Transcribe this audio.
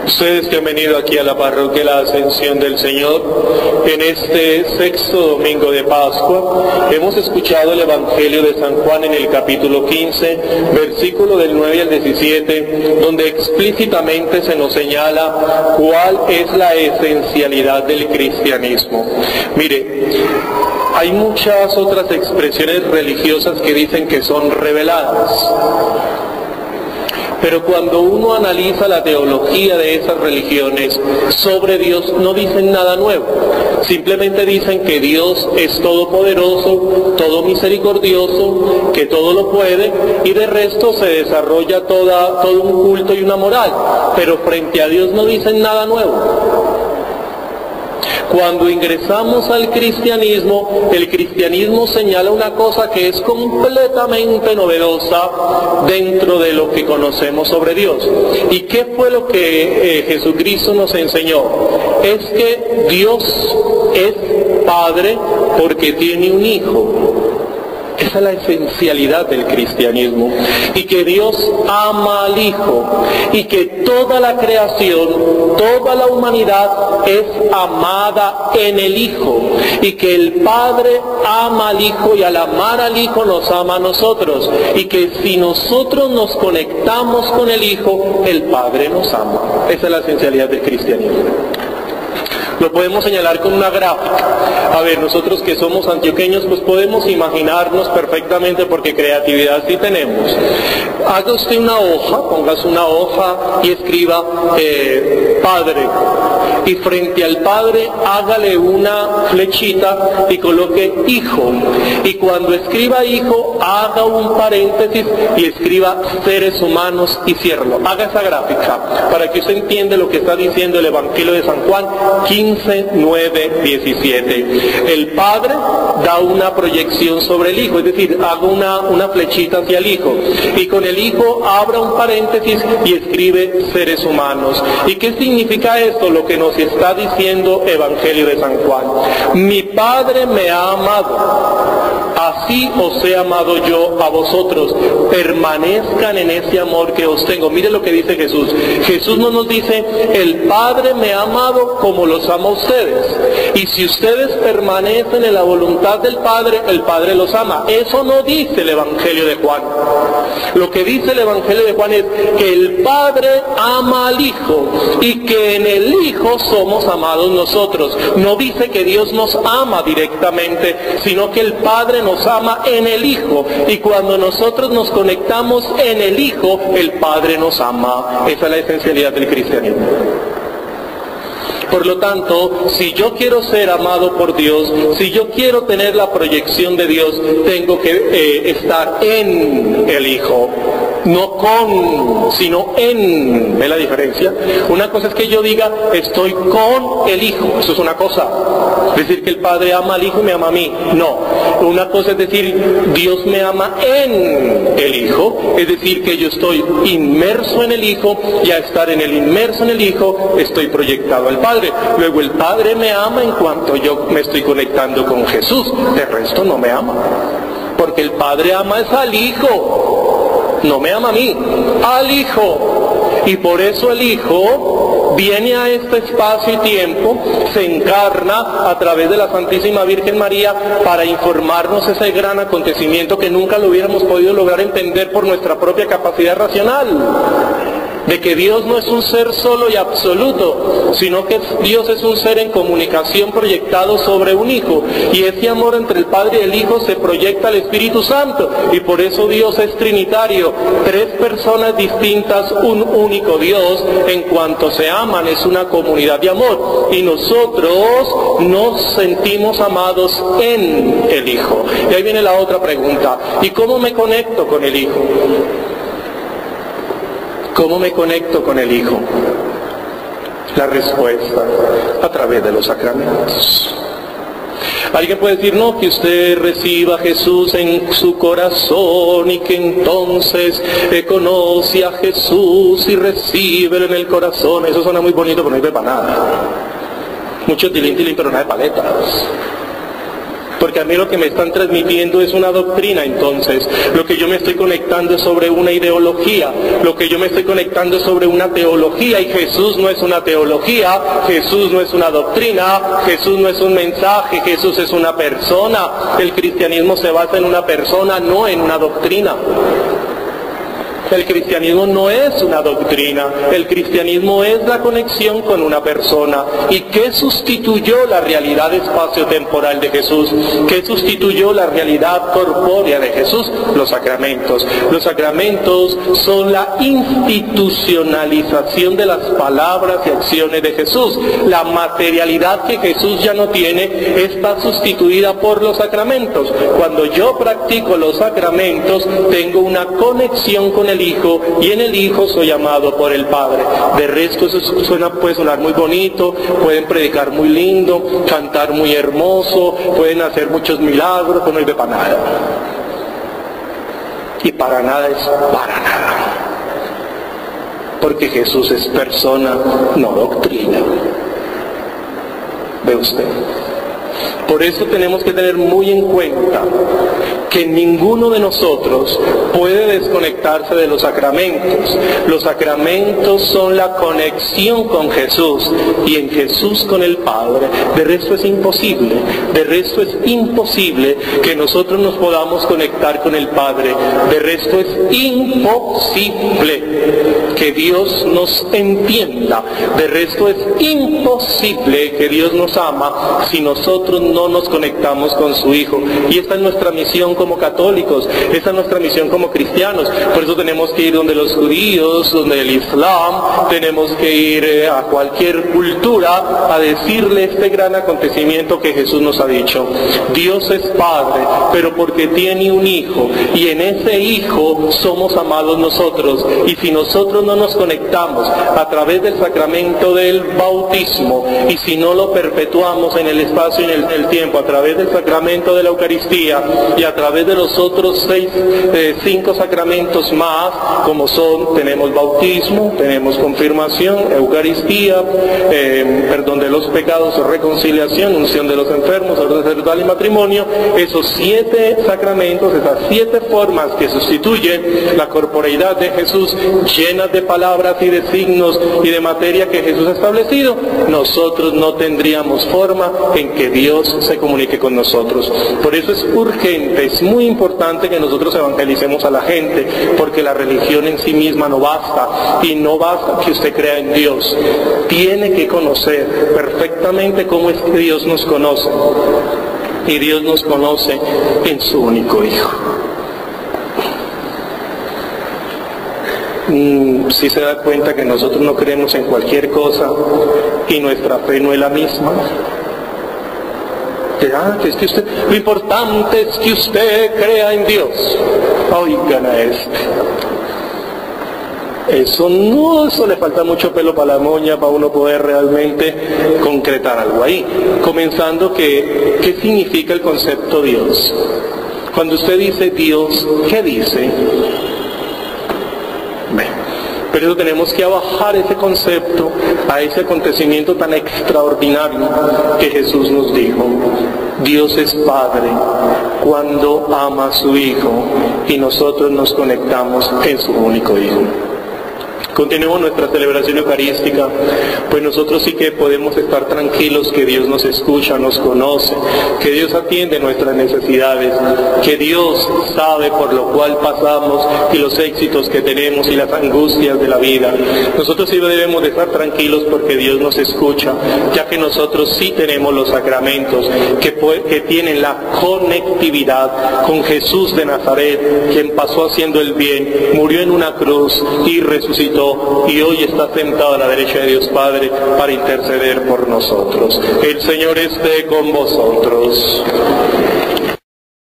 Ustedes que han venido aquí a la parroquia La Ascensión del Señor, en este sexto domingo de Pascua, hemos escuchado el Evangelio de San Juan en el capítulo 15, versículo del 9 al 17, donde explícitamente se nos señala cuál es la esencialidad del cristianismo. Mire, hay muchas otras expresiones religiosas que dicen que son reveladas. Pero cuando uno analiza la teología de esas religiones sobre Dios, no dicen nada nuevo. Simplemente dicen que Dios es todopoderoso, todo misericordioso, que todo lo puede, y de resto se desarrolla todo un culto y una moral. Pero frente a Dios no dicen nada nuevo. Cuando ingresamos al cristianismo, el cristianismo señala una cosa que es completamente novedosa dentro de lo que conocemos sobre Dios. ¿Y qué fue lo que Jesucristo nos enseñó? Es que Dios es Padre porque tiene un Hijo. Esa es la esencialidad del cristianismo. Y que Dios ama al Hijo. Y que toda la creación, toda la humanidad es amada en el Hijo. Y que el Padre ama al Hijo y al amar al Hijo nos ama a nosotros. Y que si nosotros nos conectamos con el Hijo, el Padre nos ama. Esa es la esencialidad del cristianismo. Lo podemos señalar con una gráfica. A ver, nosotros que somos antioqueños, pues podemos imaginarnos perfectamente, porque creatividad sí tenemos. Haga usted una hoja, póngase una hoja y escriba Padre. Y frente al Padre hágale una flechita y coloque Hijo. Y cuando escriba Hijo, haga un paréntesis y escriba seres humanos y ciérrelo. Haga esa gráfica para que usted entienda lo que está diciendo el Evangelio de San Juan 15, 9, 17. El Padre da una proyección sobre el Hijo, es decir, haga una flechita hacia el Hijo. Y con el Hijo abra un paréntesis y escribe seres humanos. ¿Y qué significa esto? Lo que nos está diciendo Evangelio de San Juan. Mi Padre me ha amado, así os he amado yo a vosotros. Permanezcan en ese amor que os tengo. Mire lo que dice Jesús. Jesús no nos dice, el Padre me ha amado como los ama a ustedes. Y si ustedes permanecen en la voluntad del Padre, el Padre los ama. Eso no dice el Evangelio de Juan. Lo que dice el Evangelio de Juan es que el Padre ama al Hijo y que en el Hijo somos amados nosotros. No dice que Dios nos ama directamente, sino que el Padre nos ama en el Hijo. Y cuando nosotros nos conectamos en el Hijo, el Padre nos ama. Esa es la esencialidad del cristianismo. Por lo tanto, si yo quiero ser amado por Dios, si yo quiero tener la proyección de Dios, tengo que estar en el Hijo. No con, sino en. ¿Ve la diferencia? Una cosa es que yo diga, estoy con el Hijo. Eso es una cosa. Es decir, que el Padre ama al Hijo y me ama a mí. No. Una cosa es decir, Dios me ama en el Hijo. Es decir, que yo estoy inmerso en el Hijo, y al estar en el inmerso en el Hijo, estoy proyectado al Padre. Luego el Padre me ama en cuanto yo me estoy conectando con Jesús. De resto no me ama. Porque el Padre ama es al Hijo. No me ama a mí, al Hijo. Y por eso el Hijo viene a este espacio y tiempo, se encarna a través de la Santísima Virgen María para informarnos ese gran acontecimiento que nunca lo hubiéramos podido lograr entender por nuestra propia capacidad racional. De que Dios no es un ser solo y absoluto, sino que Dios es un ser en comunicación proyectado sobre un Hijo. Y ese amor entre el Padre y el Hijo se proyecta al Espíritu Santo. Y por eso Dios es trinitario. Tres personas distintas, un único Dios. En cuanto se aman, es una comunidad de amor. Y nosotros nos sentimos amados en el Hijo. Y ahí viene la otra pregunta. ¿Y cómo me conecto con el Hijo? ¿Cómo me conecto con el Hijo? La respuesta, a través de los sacramentos. Alguien puede decir, no, que usted reciba a Jesús en su corazón y que entonces conoce a Jesús y recíbelo en el corazón. Eso suena muy bonito, pero no sirve para nada. Mucho tilín, pero nada de paletas. Porque a mí lo que me están transmitiendo es una doctrina, entonces. Lo que yo me estoy conectando es sobre una ideología. Lo que yo me estoy conectando es sobre una teología. Y Jesús no es una teología, Jesús no es una doctrina, Jesús no es un mensaje, Jesús es una persona. El cristianismo se basa en una persona, no en una doctrina. El cristianismo no es una doctrina, el cristianismo es la conexión con una persona. ¿Y qué sustituyó la realidad espacio-temporal de Jesús? ¿Qué sustituyó la realidad corpórea de Jesús? Los sacramentos. Los sacramentos son la institucionalización de las palabras y acciones de Jesús. La materialidad que Jesús ya no tiene está sustituida por los sacramentos. Cuando yo practico los sacramentos, tengo una conexión con el Hijo, y en el Hijo soy amado por el Padre. De resto eso puede sonar muy bonito, pueden predicar muy lindo, cantar muy hermoso, pueden hacer muchos milagros, pero no sirve para nada. Y para nada es para nada. Porque Jesús es persona, no doctrina. ¿Ve usted? Por eso tenemos que tener muy en cuenta que ninguno de nosotros puede desconectarse de los sacramentos. Los sacramentos son la conexión con Jesús y en Jesús con el Padre. De resto es imposible. De resto es imposible que nosotros nos podamos conectar con el Padre. De resto es imposible que Dios nos entienda. De resto es imposible que Dios nos ama si nosotros no nos conectamos con su Hijo. Y esta es nuestra misión como católicos, esta es nuestra misión como cristianos. Por eso tenemos que ir donde los judíos, donde el Islam, tenemos que ir a cualquier cultura a decirle este gran acontecimiento que Jesús nos ha dicho. Dios es Padre, pero porque tiene un Hijo, y en ese Hijo somos amados nosotros. Y si nosotros no nos conectamos a través del sacramento del bautismo, y si no lo perpetuamos en el espacio y en el tiempo, a través del sacramento de la Eucaristía y a través de los otros 5 sacramentos más, como son, tenemos bautismo, tenemos confirmación, Eucaristía, perdón de los pecados, reconciliación, unción de los enfermos, orden sacerdotal y matrimonio. Esos 7 sacramentos, esas 7 formas que sustituyen la corporeidad de Jesús, llenas de palabras y de signos y de materia que Jesús ha establecido, nosotros no tendríamos forma en que Dios se comunique con nosotros. Por eso es urgente, es muy importante que nosotros evangelicemos a la gente, porque la religión en sí misma no basta, y no basta que usted crea en Dios. Tiene que conocer perfectamente cómo es que Dios nos conoce, y Dios nos conoce en su único Hijo. Si se da cuenta que nosotros no creemos en cualquier cosa y nuestra fe no es la misma. Que es que usted, lo importante es que usted crea en Dios. Oigan a eso le falta mucho pelo para la moña para uno poder realmente concretar algo ahí. Comenzando ¿qué significa el concepto Dios? Cuando usted dice Dios, ¿qué dice? Pero tenemos que bajar ese concepto a ese acontecimiento tan extraordinario que Jesús nos dijo. Dios es Padre cuando ama a su Hijo y nosotros nos conectamos en su único Hijo. Continuemos nuestra celebración eucarística, pues nosotros sí que podemos estar tranquilos que Dios nos escucha, nos conoce, que Dios atiende nuestras necesidades, que Dios sabe por lo cual pasamos y los éxitos que tenemos y las angustias de la vida. Nosotros sí debemos de estar tranquilos porque Dios nos escucha, ya que nosotros sí tenemos los sacramentos que tienen la conectividad con Jesús de Nazaret, quien pasó haciendo el bien, murió en una cruz y resucitó, y hoy está sentado a la derecha de Dios Padre para interceder por nosotros. El Señor esté con vosotros.